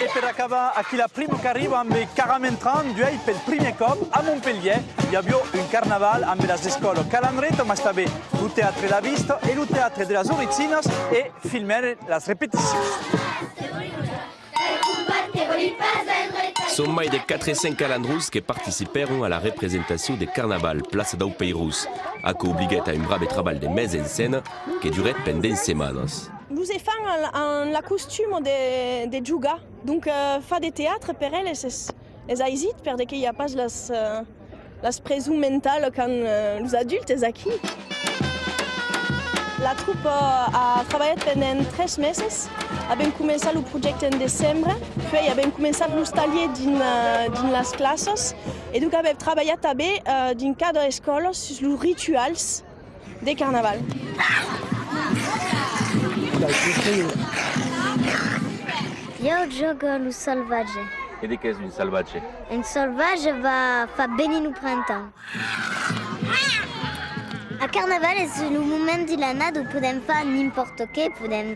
E per acabar, aquí la primo che arriva amb Caramentran, duei pel primo cop a Montpellier. Hi havia un carnaval amb les escoles Calandret, ma també il teatre l'ha visto e il teatre de las Oricinas e filmare les repeticions. Sont mai de 405 calandrous qui participeront à la représentation des carnavals Place d'au Peirous, a co obliguet à un brave travail de mise en scène qui duret pendant semanas. Nous faisons en la costume de Juga, donc fa de théâtre per elles les aisit parce qu'il n'y a pas la pression mentale quand les adultes aquí. La troupe a travaillé pendant 3 meses. Abbiamo cominciato il progetto in dicembre, poi abbiamo cominciato lo taglier dans les classes et donc abbiamo lavorato anche in cadre di scuola sui rituali del carnaval. Io gioco lo salvage. Et de qu'est-ce un salvage? Un salvage fa bene no printemps. A carnaval è il momento di l'anno dove possiamo fare n'importe che, possiamo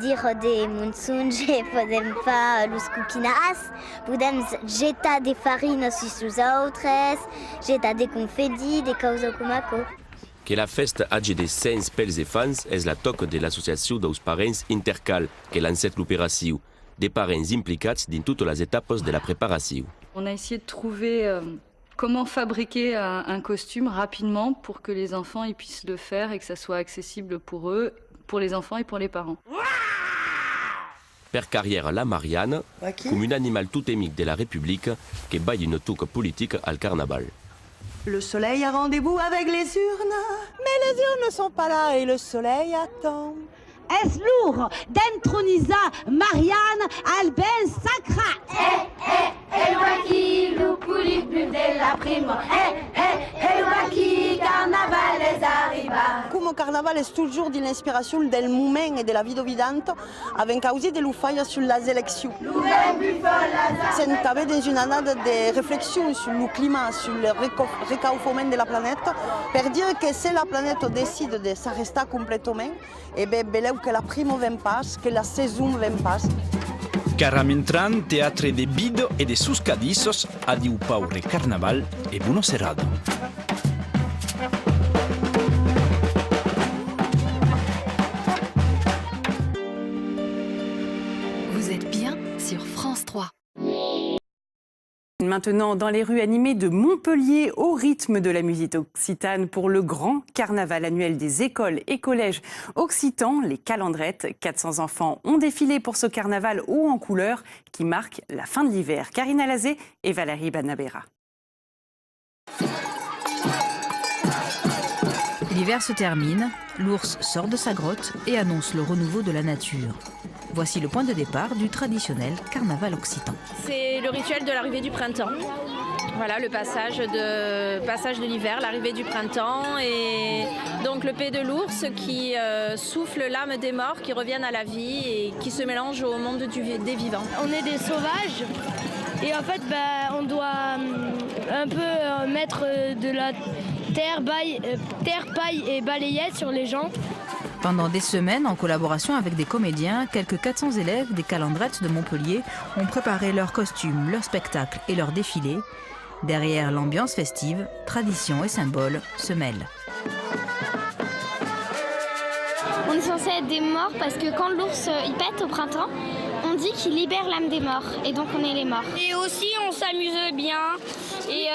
dire dei monsonge, possiamo fare los cucinats, possiamo gettare des farines sui autres, gettare des confetti, des cose come ça. Que la festa hagi de 100 pels e fans és la toc de l'associació dels parents Intercal, que lancet l'opéració, des parents implicats dans toutes les étapes de la préparation. On a essayé de trouver comment fabriquer un costume rapidement pour que les enfants ils puissent le faire et que ça soit accessible pour eux, pour les enfants et pour les parents. Per carrière la Marianne, comme un animal totémique de la République qui baille une touque politique al carnaval. Le soleil a rendez-vous avec les urnes, mais les urnes ne sont pas là et le soleil attend. Est lourd d'introniser Marianne Albin Sacra. Qui le coulis plus de la prime. Qui carnaval les arriva. Come carnaval è toujours di l'inspiration del moment et de la vida vivante, avec cause de l'uffaia sur les élections. C'est dans une année de réflexion sur le climat, sur le réchauffement de la planète, pour dire que si la planète décide de s'arrêter complètement, et bien, que la prime vient pas, que la saison vient pas. Caramentran, teatre de bido e de sus cadizos, adiu paure carnaval e buono serrado. Vous êtes bien sur France 3. Maintenant, dans les rues animées de Montpellier, au rythme de la musique occitane pour le grand carnaval annuel des écoles et collèges occitans, les Calandrettes. 400 enfants ont défilé pour ce carnaval haut en couleur qui marque la fin de l'hiver. Karina Lazé et Valérie Banabera. L'hiver se termine, l'ours sort de sa grotte et annonce le renouveau de la nature. Voici le point de départ du traditionnel carnaval occitan. C'est le rituel de l'arrivée du printemps. Voilà, le passage de l'hiver, l'arrivée du printemps et donc le paix de l'ours qui souffle l'âme des morts qui reviennent à la vie et qui se mélange au monde des vivants. On est des sauvages et en fait on doit un peu mettre de la terre, paille et balayette sur les gens. Pendant des semaines, en collaboration avec des comédiens, quelques 400 élèves des Calandrettes de Montpellier ont préparé leurs costumes, leurs spectacles et leurs défilés. Derrière l'ambiance festive, tradition et symboles se mêlent. On est censé être des morts parce que quand l'ours il pète au printemps, on dit qu'il libère l'âme des morts et donc on est les morts. Et aussi on s'amuse bien et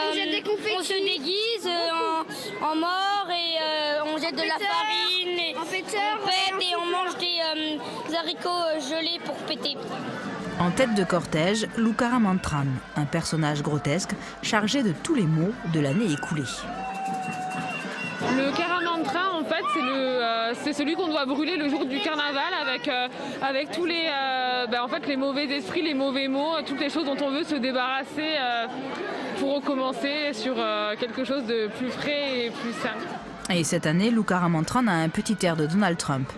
on se déguise en mort et on jette de la farine et on pète et on mange des haricots gelés pour péter. En tête de cortège, Lucaramantran, un personnage grotesque chargé de tous les maux de l'année écoulée. Le Caramantran, en fait, c'est celui qu'on doit brûler le jour du carnaval avec tous les, les mauvais esprits, les mauvais mots, toutes les choses dont on veut se débarrasser pour recommencer sur quelque chose de plus frais et plus sain. Et cette année, Lucaramantran a un petit air de Donald Trump.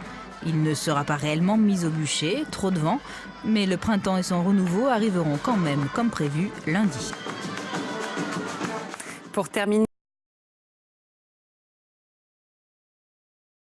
Il ne sera pas réellement mis au bûcher, trop de vent, mais le printemps et son renouveau arriveront quand même, comme prévu, lundi. Pour terminer,